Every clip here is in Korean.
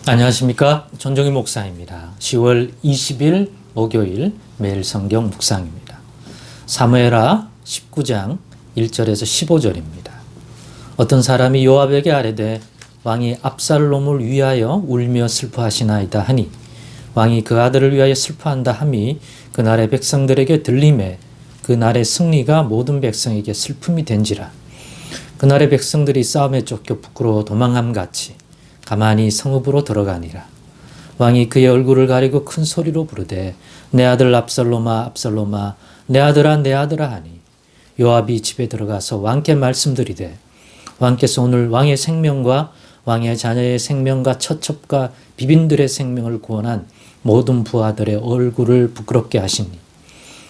안녕하십니까. 전종희 목사입니다. 10월 20일 목요일 매일 성경 묵상입니다. 사무엘하 19장 1절에서 15절입니다. 어떤 사람이 요압에게 아뢰되 왕이 압살롬을 위하여 울며 슬퍼하시나이다 하니 왕이 그 아들을 위하여 슬퍼한다 함이 그날의 백성들에게 들림에 그날의 승리가 모든 백성에게 슬픔이 된지라. 그날의 백성들이 싸움에 쫓겨 부끄러워 도망함같이 가만히 성읍으로 들어가니라. 왕이 그의 얼굴을 가리고 큰 소리로 부르되 내 아들 압살롬아 압살롬아 내 아들아 내 아들아 하니 요압이 집에 들어가서 왕께 말씀드리되 왕께서 오늘 왕의 생명과 왕의 자녀의 생명과 처첩과 비빈들의 생명을 구원한 모든 부하들의 얼굴을 부끄럽게 하시니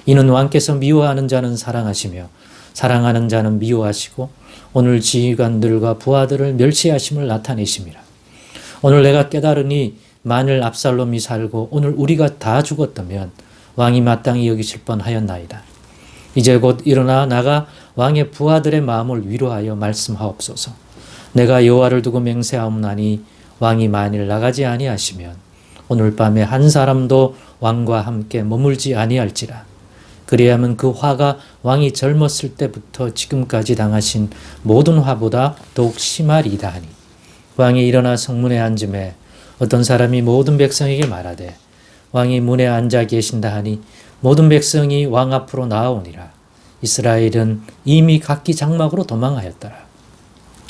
이는 왕께서 미워하는 자는 사랑하시며 사랑하는 자는 미워하시고 오늘 지휘관들과 부하들을 멸시하심을 나타내심이라. 오늘 내가 깨달으니 만일 압살롬이 살고 오늘 우리가 다 죽었다면 왕이 마땅히 여기실 뻔하였나이다. 이제 곧 일어나 나가 왕의 부하들의 마음을 위로하여 말씀하옵소서. 내가 여호와를 두고 맹세하옵나니 왕이 만일 나가지 아니하시면 오늘 밤에 한 사람도 왕과 함께 머물지 아니할지라. 그리하면 그 화가 왕이 젊었을 때부터 지금까지 당하신 모든 화보다 더욱 심하리이다 하니 왕이 일어나 성문에 앉음에 어떤 사람이 모든 백성에게 말하되 왕이 문에 앉아 계신다 하니 모든 백성이 왕 앞으로 나아오니라. 이스라엘은 이미 각기 장막으로 도망하였더라.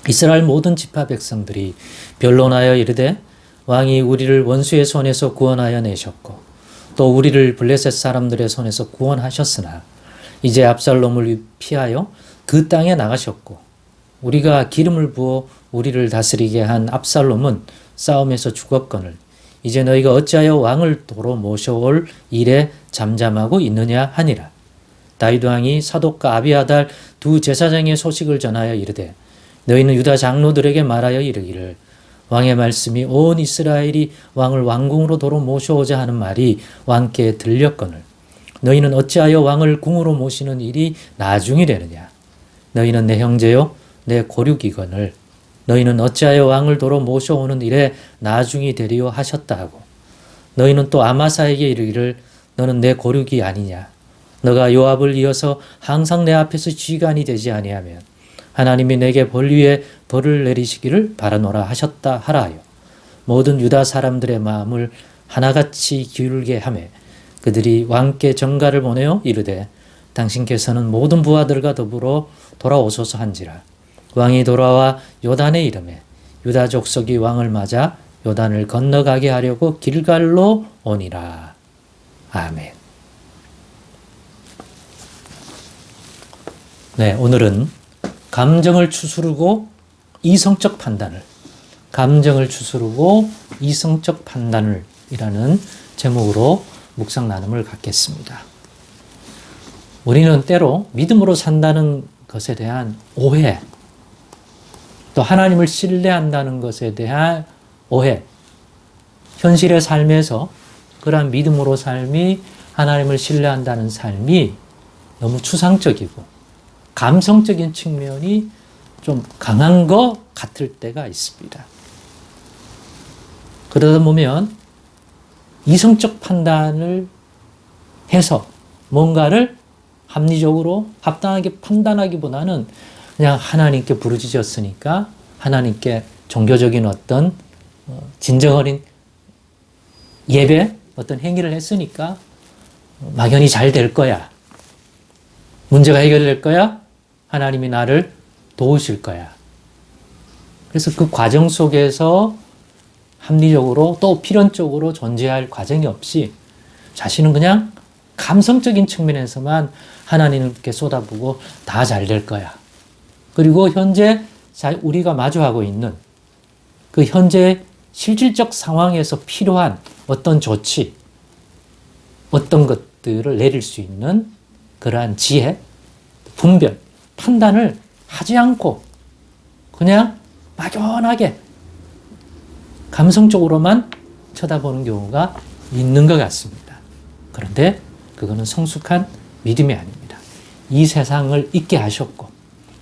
이스라엘 모든 지파 백성들이 변론하여 이르되 왕이 우리를 원수의 손에서 구원하여 내셨고 또 우리를 블레셋 사람들의 손에서 구원하셨으나 이제 압살롬을 피하여 그 땅에 나가셨고 우리가 기름을 부어 우리를 다스리게 한 압살롬은 싸움에서 죽었거늘 이제 너희가 어찌하여 왕을 도로 모셔올 일에 잠잠하고 있느냐 하니라. 다윗 왕이 사독과 아비아달 두 제사장의 소식을 전하여 이르되 너희는 유다 장로들에게 말하여 이르기를 왕의 말씀이 온 이스라엘이 왕을 왕궁으로 도로 모셔오자 하는 말이 왕께 들렸거늘 너희는 어찌하여 왕을 궁으로 모시는 일이 나중이 되느냐. 너희는 내 형제요 내 고륙이거늘 너희는 어찌하여 왕을 도로 모셔오는 일에 나중이 되리요 하셨다 하고 너희는 또 아마사에게 이르기를 너는 내 고륙이 아니냐. 너가 요압을 이어서 항상 내 앞에서 지휘관이 되지 아니하면 하나님이 내게 벌 위에 벌을 내리시기를 바라노라 하셨다 하라 하여 모든 유다 사람들의 마음을 하나같이 기울게 하매 그들이 왕께 전가를 보내어 이르되 당신께서는 모든 부하들과 더불어 돌아오소서 한지라. 왕이 돌아와 요단에 이르매 유다 족속이 왕을 맞아 요단을 건너가게 하려고 길갈로 오니라. 아멘. 네, 오늘은 감정을 추스르고 이성적 판단을 이라는 제목으로 묵상 나눔을 갖겠습니다. 우리는 때로 믿음으로 산다는 것에 대한 오해, 또 하나님을 신뢰한다는 것에 대한 오해, 현실의 삶에서 그러한 믿음으로 삶이 하나님을 신뢰한다는 삶이 너무 추상적이고 감성적인 측면이 좀 강한 것 같을 때가 있습니다. 그러다 보면 이성적 판단을 해서 뭔가를 합리적으로 합당하게 판단하기보다는 그냥 하나님께 부르짖었으니까 하나님께 종교적인 어떤 진정 어린 예배 어떤 행위를 했으니까 막연히 잘 될 거야. 문제가 해결될 거야. 하나님이 나를 도우실 거야. 그래서 그 과정 속에서 합리적으로 또 필연적으로 존재할 과정이 없이 자신은 그냥 감성적인 측면에서만 하나님께 쏟아부고 다 잘 될 거야. 그리고 현재 우리가 마주하고 있는 그 현재 실질적 상황에서 필요한 어떤 조치, 어떤 것들을 내릴 수 있는 그러한 지혜, 분별, 판단을 하지 않고 그냥 막연하게 감성적으로만 쳐다보는 경우가 있는 것 같습니다. 그런데 그거는 성숙한 믿음이 아닙니다. 이 세상을 있게 하셨고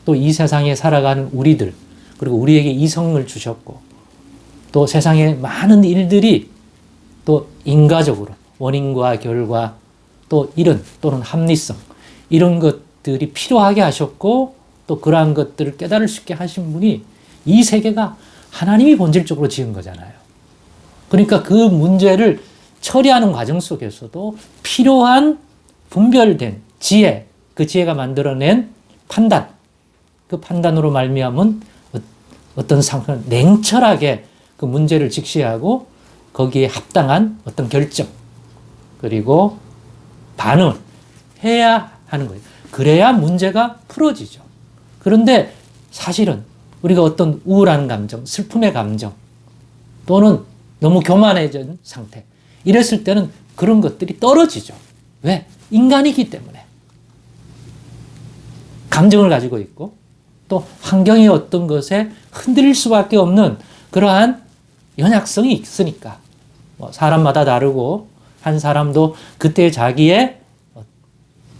또 이 세상에 살아가는 우리들 그리고 우리에게 이성을 주셨고 또 세상의 많은 일들이 또 인과적으로 원인과 결과 또 이런 또는 합리성 이런 것들이 필요하게 하셨고 또 그러한 것들을 깨달을 수 있게 하신 분이 이 세계가 하나님이 본질적으로 지은 거잖아요. 그러니까 그 문제를 처리하는 과정 속에서도 필요한 분별된 지혜, 그 지혜가 만들어낸 판단, 그 판단으로 말미암은 어떤 상황을 냉철하게 그 문제를 직시하고 거기에 합당한 어떤 결정 그리고 반응을 해야 하는 거예요. 그래야 문제가 풀어지죠. 그런데 사실은 우리가 어떤 우울한 감정, 슬픔의 감정 또는 너무 교만해진 상태 이랬을 때는 그런 것들이 떨어지죠. 왜? 인간이기 때문에. 감정을 가지고 있고 또 환경의 어떤 것에 흔들릴 수밖에 없는 그러한 연약성이 있으니까 사람마다 다르고 한 사람도 그때 자기의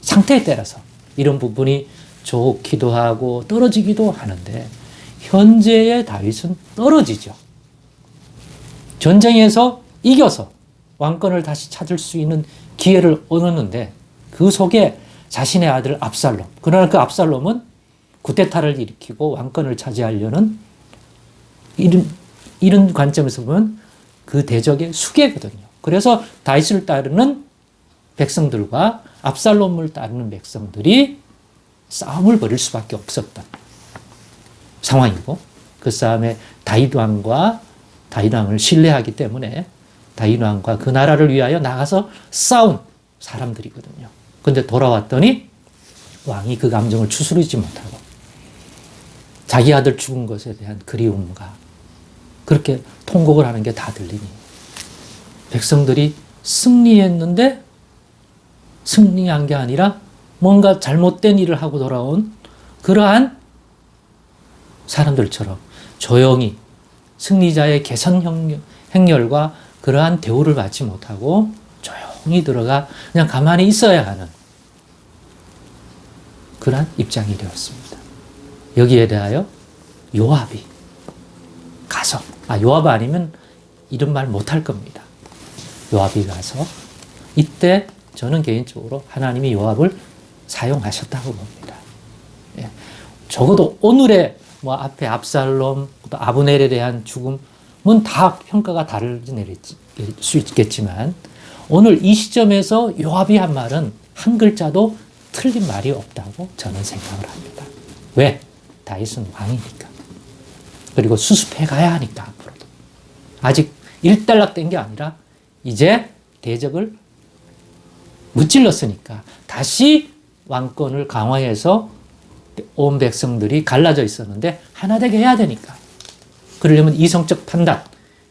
상태에 따라서 이런 부분이 좋기도 하고 떨어지기도 하는데 현재의 다윗은 떨어지죠. 전쟁에서 이겨서 왕권을 다시 찾을 수 있는 기회를 얻었는데 그 속에 자신의 아들 압살롬, 그러나 그 압살롬은 쿠데타를 일으키고 왕권을 차지하려는 이런 관점에서 보면 그 대적의 수괴거든요. 그래서 다윗을 따르는 백성들과 압살롬을 따르는 백성들이 싸움을 벌일 수밖에 없었던 상황이고 그 싸움에 다윗 왕을 신뢰하기 때문에 다윗 왕과 그 나라를 위하여 나가서 싸운 사람들이거든요. 그런데 돌아왔더니 왕이 그 감정을 추스르지 못하고 자기 아들 죽은 것에 대한 그리움과 그렇게 통곡을 하는 게 다 들리니 백성들이 승리했는데 승리한 게 아니라 뭔가 잘못된 일을 하고 돌아온 그러한 사람들처럼 조용히 승리자의 개선 행렬과 그러한 대우를 받지 못하고 조용히 들어가 그냥 가만히 있어야 하는 그러한 입장이 되었습니다. 여기에 대하여 요압이 가서 요압 아니면 이런 말 못할 겁니다. 요압이 가서 이때 저는 개인적으로 하나님이 요압을 사용하셨다고 봅니다. 예. 적어도 오늘의 앞에 압살롬, 또 아브넬에 대한 죽음은 다 평가가 다르게 내릴 수 있겠지만 오늘 이 시점에서 요압이 한 말은 한 글자도 틀린 말이 없다고 저는 생각을 합니다. 왜? 다윗은 왕이니까. 그리고 수습해 가야 하니까 앞으로도. 아직 일단락된 게 아니라 이제 대적을 무찔렀으니까 다시 왕권을 강화해서 온 백성들이 갈라져 있었는데 하나 되게 해야 되니까. 그러려면 이성적 판단,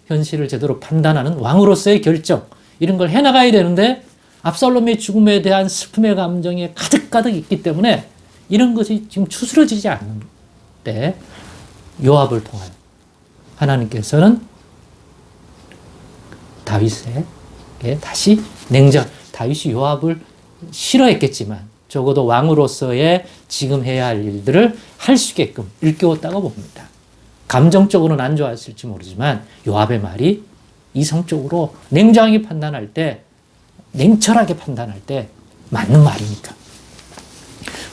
현실을 제대로 판단하는 왕으로서의 결정 이런 걸 해나가야 되는데 압살롬의 죽음에 대한 슬픔의 감정이 가득가득 있기 때문에 이런 것이 지금 추스러지지 않는데 요압을 통하여 하나님께서는 다윗에게 다시 다윗이 요압을 싫어했겠지만 적어도 왕으로서의 지금 해야 할 일들을 할 수 있게끔 일깨웠다고 봅니다. 감정적으로는 안 좋았을지 모르지만 요압의 말이 이성적으로 냉정하게 판단할 때 냉철하게 판단할 때 맞는 말이니까.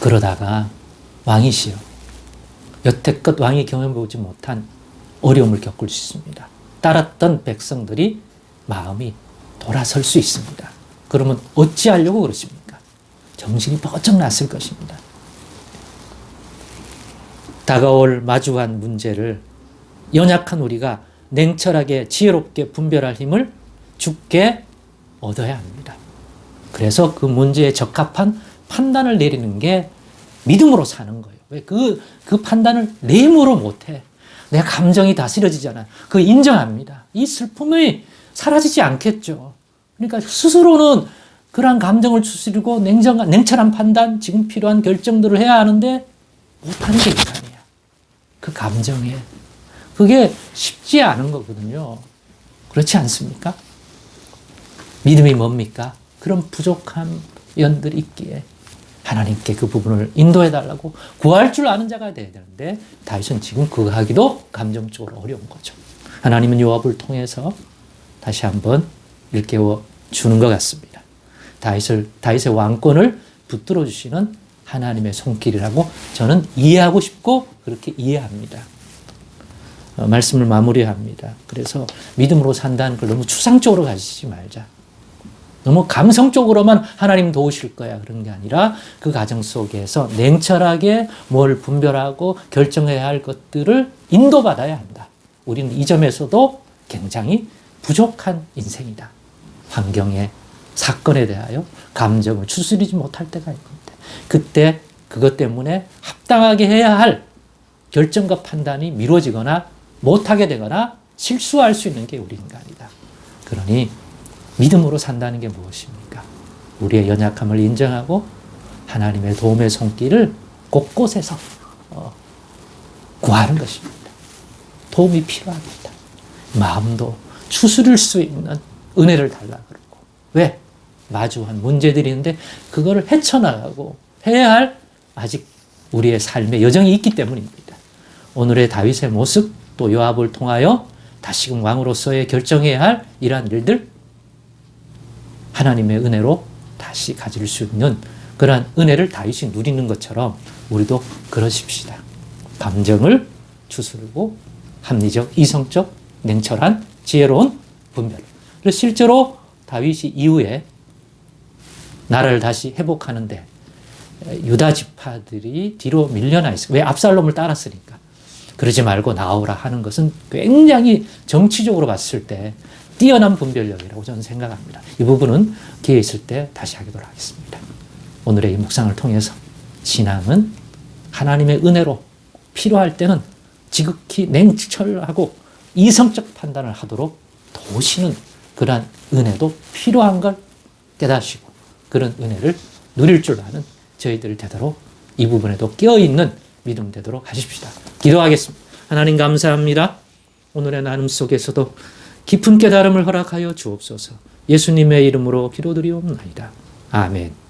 그러다가 왕이시여 여태껏 왕이 경험해보지 못한 어려움을 겪을 수 있습니다. 따랐던 백성들이 마음이 돌아설 수 있습니다. 그러면 어찌하려고 그러십니까? 정신이 번쩍 났을 것입니다. 다가올 마주한 문제를 연약한 우리가 냉철하게 지혜롭게 분별할 힘을 주께 얻어야 합니다. 그래서 그 문제에 적합한 판단을 내리는 게 믿음으로 사는 거예요. 왜? 그 판단을 내 힘으로 못해. 내 감정이 다스려지잖아요. 그거 인정합니다. 이 슬픔이 사라지지 않겠죠. 그러니까 스스로는 그러한 감정을 추스리고 냉철한 판단, 지금 필요한 결정들을 해야 하는데 못하는 게 인간이야. 그 감정에. 그게 쉽지 않은 거거든요. 그렇지 않습니까? 믿음이 뭡니까? 그런 부족한 연들이 있기에 하나님께 그 부분을 인도해달라고 구할 줄 아는 자가 돼야 되는데 다윗은 지금 그거 하기도 감정적으로 어려운 거죠. 하나님은 요압을 통해서 다시 한번 일깨워 주는 것 같습니다. 다윗의 왕권을 붙들어 주시는 하나님의 손길이라고 저는 이해하고 싶고 그렇게 이해합니다. 말씀을 마무리합니다. 그래서 믿음으로 산다는 걸 너무 추상적으로 가지지 말자. 너무 감성적으로만 하나님 도우실 거야 그런 게 아니라 그 과정 속에서 냉철하게 뭘 분별하고 결정해야 할 것들을 인도받아야 한다. 우리는 이 점에서도 굉장히 부족한 인생이다. 환경에 사건에 대하여 감정을 추스리지 못할 때가 있는데 그때 그것 때문에 합당하게 해야 할 결정과 판단이 미뤄지거나 못하게 되거나 실수할 수 있는 게 우리 인간이다. 그러니 믿음으로 산다는 게 무엇입니까? 우리의 연약함을 인정하고 하나님의 도움의 손길을 곳곳에서 구하는 것입니다. 도움이 필요하겠다. 마음도 추스릴 수 있는 은혜를 달라 그러고 왜? 마주한 문제들이 있는데 그거를 헤쳐나가고 해야 할 아직 우리의 삶의 여정이 있기 때문입니다. 오늘의 다윗의 모습 또 요압을 통하여 다시금 왕으로서의 결정해야 할 이러한 일들 하나님의 은혜로 다시 가질 수 있는 그러한 은혜를 다윗이 누리는 것처럼 우리도 그러십시다. 감정을 추스르고 합리적, 이성적, 냉철한, 지혜로운 분별. 그래서 실제로 다윗이 이후에 나라를 다시 회복하는데 유다 지파들이 뒤로 밀려나 있어요. 왜? 압살롬을 따랐으니까. 그러지 말고 나오라 하는 것은 굉장히 정치적으로 봤을 때 뛰어난 분별력이라고 저는 생각합니다. 이 부분은 기회 있을 때 다시 하기로 하겠습니다. 오늘의 이 묵상을 통해서 신앙은 하나님의 은혜로 필요할 때는 지극히 냉철하고 이성적 판단을 하도록 도우시는 그러한 은혜도 필요한 걸 깨닫시고 그런 은혜를 누릴 줄 아는 저희들 되도록 이 부분에도 깨어있는 믿음 되도록 하십시다. 기도하겠습니다. 하나님 감사합니다. 오늘의 나눔 속에서도 깊은 깨달음을 허락하여 주옵소서. 예수님의 이름으로 기도드리옵나이다. 아멘.